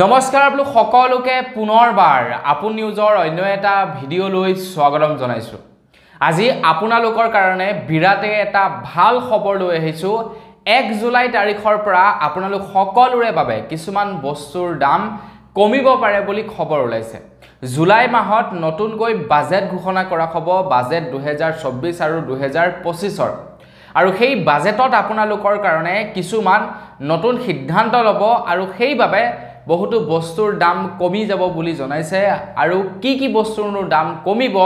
নমস্কাৰ আপোনালোক সকলোকে পুনৰবাৰ আপোন নিউজৰ অন্য এটা ভিডিঅ' লৈ স্বাগতম জনাইছো। আজি আপোনালোকৰ কাৰণে বিৰাটে এটা ভাল খবৰ লৈ আহিছো। 1 জুলাই তাৰিখৰ পৰা আপোনালোক সকলোৰে বাবে কিছুমান বস্তুৰ দাম কমিব পাৰে বুলি খবৰ ওলাইছে। জুলাই মাহত নতুনকৈ বাজেট ঘোষণা কৰা হ'ব, বাজেট 2024 আৰু 2025ৰ। আৰু সেই বাজেটত আপোনালোকৰ কাৰণে কিছুমান নতুন সিদ্ধান্ত ল'ব আৰু সেইভাবে বহুতো বস্তুৰ দাম কমি যাব বুলি জনাইছে। আৰু কি বস্তুৰ দাম কমিব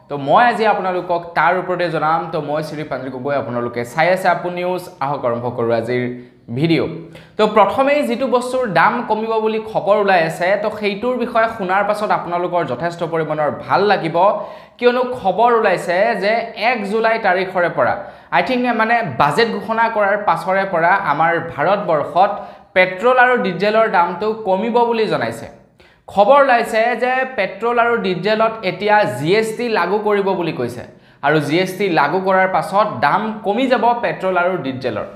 তো মই আজি আপোনালোকক তাৰ ওপৰতে জনাম। তো মই শ্ৰী পাঞ্জু গগৈ, আপোনালোকে চাই আছে আপোন নিউজ। আহক আৰম্ভ কৰোঁ আজিৰ ভিডিঅ'। তো প্ৰথমেই যিটো বস্তুৰ দাম কমিব বুলি খবৰ ওলাই আছে, তো সেইটোৰ বিষয়ে শুনাৰ পাছত আপোনালোকৰ যথেষ্ট পৰিমাণৰ ভাল লাগিব, কিয়নো খবৰ ওলাইছে যে 1 জুলাই তাৰিখৰে পৰা আই থিংক মানে বাজেট ঘোষণা কৰাৰ পাছৰে পৰা আমাৰ ভাৰতবৰ্ষত পেট্ৰল আৰু ডিজেলৰ দামটো কমিব বুলি জনাইছে। খবৰ ওলাইছে যে পেট্ৰল আৰু ডিজেলত এতিয়া জিএসটি লাগু কৰিব বুলি কৈছে, আৰু জিএসটি লাগু কৰাৰ পাছত দাম কমি যাব পেট্ৰল আৰু ডিজেলৰ।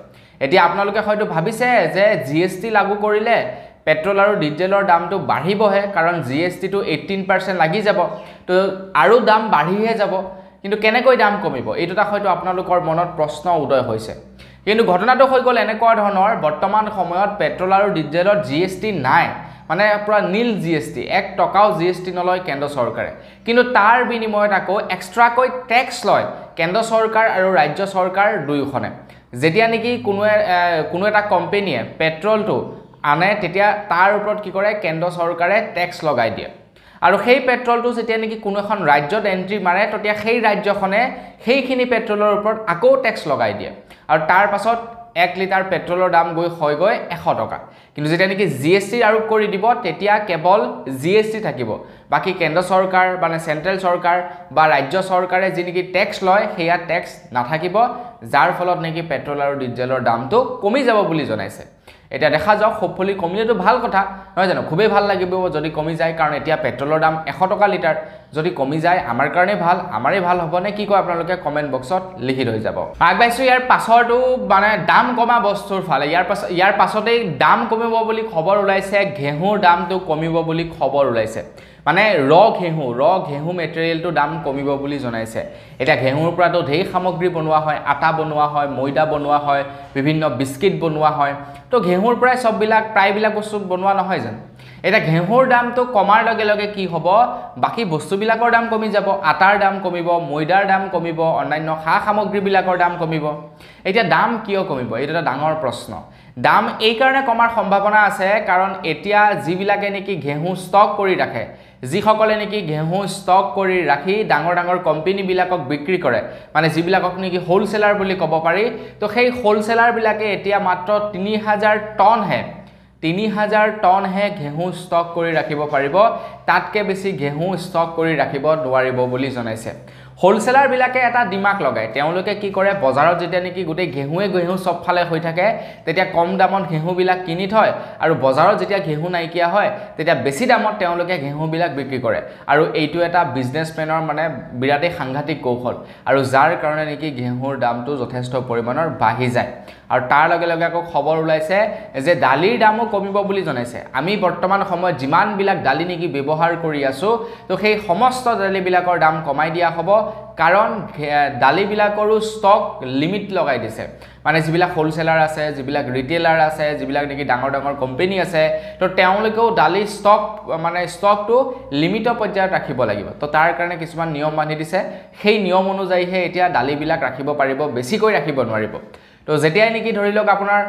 এতিয়া আপোনালোকে হয়তো ভাবিছে যে জিএসটি লাগু কৰিলে পেট্ৰল আৰু ডিজেলৰ দামটো বাঢ়িবহে, কাৰণ জিএসটিটো 18% লাগি যাব, তো আৰু দাম বাঢ়িহে যাব। কিন্তু কেনেকৈ দাম কমিব, এইটোটা হয়তো আপোনালোকৰ মনত প্ৰশ্ন উদয় হৈছে। কিন্তু ঘটনাটো হৈ গ'ল এনেকুৱা ধৰণৰ, বৰ্তমান সময়ত পেট্ৰল আৰু ডিজেলত জিএসটি নাই, মানে পুৰা নীল জিএসটি, 1 টকাও জিএসটি নলয় কেন্দ্ৰ চৰকাৰে। কিন্তু তাৰ বিনিময়ত আকৌ এক্সট্ৰাকৈ টেক্স লয় কেন্দ্ৰ চৰকাৰ আৰু ৰাজ্য চৰকাৰ দুয়োখনে। যেতিয়া নেকি কোনো এটা কোম্পানীয়ে পেট্ৰলটো আনে, তেতিয়া তাৰ ওপৰত কি কৰে, কেন্দ্ৰ চৰকাৰে টেক্স লগাই দিয়ে। আৰু সেই পেট্ৰলটো যেতিয়া নেকি কোনো এখন ৰাজ্যত এন্ট্ৰি মাৰে, তেতিয়া সেই ৰাজ্যখনে সেইখিনি পেট্ৰলৰ ওপৰত আকৌ টেক্স লগাই দিয়ে। আৰু তাৰ পাছত 1 লিটাৰ পেট্ৰলৰ দাম হৈ গৈ 100 টকা। কিন্তু যেতিয়া নেকি জিএসটি আৰোপ কৰি দিব, তেতিয়া কেৱল জিএসটি থাকিব, বাকী কেন্দ্ৰ চৰকাৰ মানে চেন্ট্ৰেল চৰকাৰ বা ৰাজ্য চৰকাৰে যি নেকি টেক্স লয় সেয়া টেক্স নাথাকিব, যাৰ ফলত নেকি পেট্ৰল আৰু ডিজেলৰ দামটো কমি যাব বুলি জনাইছে। এতিয়া দেখা যাওক, হোপফুলি কমিলেতো ভাল কথা নহয় জানো, খুবেই ভাল লাগিব যদি কমি যায়, কাৰণ এতিয়া পেট্ৰলৰ দাম 100 টকা লিটাৰ। যদি কমি যায় আমাৰ কাৰণে ভাল, আমাৰে ভাল হ'ব নে কি কয় আপোনালোকে কমেণ্ট বক্সত লিখি থৈ যাব। আগবাঢ়িছো ইয়াৰ পাছৰটো মানে দাম কমা বস্তুৰ ফালে। ইয়াৰ পাছতেই দাম কমিব বুলি খবৰ ওলাইছে, ঘেঁহুৰ দামটো কমিব বুলি খবৰ ওলাইছে। মানে ৰ ঘেঁহু মেটেৰিয়েলটো দাম কমিব বুলি জনাইছে। এতিয়া ঘেঁহুৰ পৰাতো ঢেৰ সামগ্ৰী বনোৱা হয়, আটা বনোৱা হয়, ময়দা বনোৱা হয়, বিভিন্ন বিস্কিট বনোৱা হয়। তো ঘেঁহুৰ পৰাই প্ৰায়বিলাক বস্তু বনোৱা নহয় জানো। এতিয়া ঘেঁহুৰ দামটো কমাৰ লগে লগে কি হ'ব, বাকী বস্তুবিলাকৰ দাম কমি যাব, আটাৰ দাম কমিব, ময়দাৰ দাম কমিব, অন্যান্য সা সামগ্ৰীবিলাকৰ দাম কমিব। এতিয়া দাম কিয় কমিব, এইটো এটা ডাঙৰ প্ৰশ্ন। দাম এই কাৰণে কমাৰ সম্ভাৱনা আছে, কাৰণ এতিয়া যিবিলাকে নেকি ঘেঁহু ষ্টক কৰি ৰাখে, যিসকলে নেকি ঘেঁহু ষ্টক কৰি ৰাখি ডাঙৰ কোম্পানীবিলাকক বিক্ৰী কৰে, মানে যিবিলাকক নেকি হোলচেলাৰ বুলি ক'ব পাৰি, তো সেই হোলচেলাৰবিলাকে এতিয়া মাত্ৰ 3000 টনহে ঘেঁহু ষ্টক কৰি ৰাখিব পাৰিব, তাতকৈ বেছি ঘেঁহু ষ্টক কৰি ৰাখিব নোৱাৰিব বুলি জনাইছে। হোলচেলাৰবিলাকে এটা দিমাগ লগায়, তেওঁলোকে কি কৰে, বজাৰত যেতিয়া নেকি গোটেই ঘেঁহু চবফালে হৈ থাকে, তেতিয়া কম দামত ঘেঁহুবিলাক কিনি থয়, আৰু বজাৰত যেতিয়া ঘেঁহু নাইকিয়া হয়, তেতিয়া বেছি দামত তেওঁলোকে ঘেঁহুবিলাক বিক্ৰী কৰে। আৰু এইটো এটা বিজনেছমেনৰ মানে বিৰাটেই সাংঘাতিক কৌশল, আৰু যাৰ কাৰণে নেকি ঘেঁহুৰ দামটো যথেষ্ট পৰিমাণৰ বাঢ়ি যায়। আৰু তাৰ লগে লগে আকৌ খবৰ ওলাইছে যে দালিৰ দামো কমিব বুলি জনাইছে। আমি বৰ্তমান সময়ত যিমানবিলাক দালি নেকি ব্যৱহাৰ কৰি আছোঁ, তো সেই সমস্ত দালিবিলাকৰ দাম কমাই দিয়া হ'ব, কাৰণ দালিবিলাকৰো ষ্টক লিমিট লগাই দিছে। মানে যিবিলাক হোলচেলাৰ আছে, যিবিলাক ৰিটেইলাৰ আছে, যিবিলাক নেকি ডাঙৰ কোম্পানী আছে, তো তেওঁলোকেও দালি ষ্টকটো লিমিটৰ পৰ্যায়ত ৰাখিব লাগিব। তো তাৰ কাৰণে কিছুমান নিয়ম বান্ধি দিছে, সেই নিয়ম অনুযায়ীহে এতিয়া দালিবিলাক ৰাখিব পাৰিব, বেছিকৈ ৰাখিব নোৱাৰিব। তো যেতিয়াই নেকি ধৰি লওক আপোনাৰ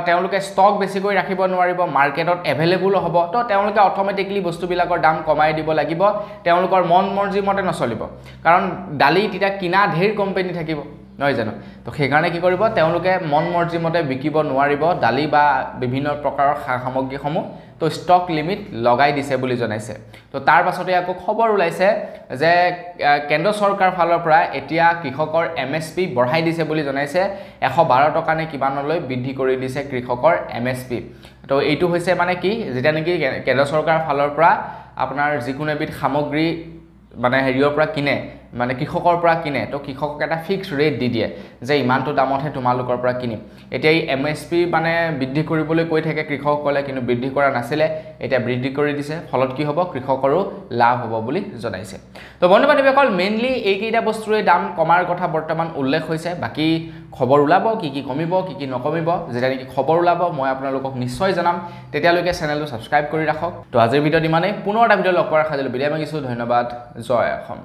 তেওঁলোকে ষ্টক বেছিকৈ ৰাখিব নোৱাৰিব, মাৰ্কেটত এভেইলেবল হ'ব, তো তেওঁলোকে অট'মেটিকলি বস্তুবিলাকৰ দাম কমাই দিব লাগিব, তেওঁলোকৰ মন মৰ্জি মতে নচলিব, কাৰণ দালি তেতিয়া কিনা ঢেৰ কোম্পানী থাকিব নহয় জানো। তো সেইকাৰণে কি কৰিব, তেওঁলোকে মন মৰ্জি মতে বিকিব নোৱাৰিব দালি বা বিভিন্ন প্ৰকাৰৰ সা সামগ্ৰীসমূহ, তো ষ্টক লিমিট লগাই দিছে বুলি জনাইছে। তো তাৰ পাছতে আকৌ খবৰ ওলাইছে যে কেন্দ্ৰ চৰকাৰ ফালৰ পৰা এতিয়া কৃষকৰ MSP বঢ়াই দিছে বুলি জনাইছে। 112 টকা নে কিমানলৈ বৃদ্ধি কৰি দিছে কৃষকৰ MSP। তো এইটো হৈছে মানে কি, যেতিয়া নেকি কেন্দ্ৰ চৰকাৰ ফালৰ পৰা আপোনাৰ যিকোনো এবিধ সামগ্ৰী মানে হেৰিয়ৰ পৰা কিনে, মানে কৃষকৰ পৰা কিনে তো কৃষকক এটা ফিক্স ৰেট দি দিয়ে যে ইমানটো দামতহে তোমালোকৰ পৰা কিনিম এতিয়া এই MSP মানে বৃদ্ধি কৰিবলৈ কৈ থাকে কৃষকসকলে কিন্তু বৃদ্ধি কৰা নাছিলে এতিয়া বৃদ্ধি কৰি দিছে ফলত কি হ'ব কৃষকৰো লাভ হ'ব বুলি জনাইছে তো বন্ধু বান্ধৱীসকল মেইনলি এইকেইটা বস্তুৰে দাম কমাৰ কথা বৰ্তমান উল্লেখ হৈছে বাকি খবৰ ওলাব কি কমিব কি নকমিব যেতিয়া নেকি খবৰ ওলাব মই আপোনালোকক নিশ্চয় জনাম তেতিয়ালৈকে চেনেলটো সাবস্ক্ৰাইব কৰি ৰাখক তো আজিৰ ভিডিঅ'ত ইমানেই পুনৰ এটা ভিডিঅ' লগ কৰাৰ খাজলৈ বিদায় মাগিছোঁ ধন্যবাদ জয় অসম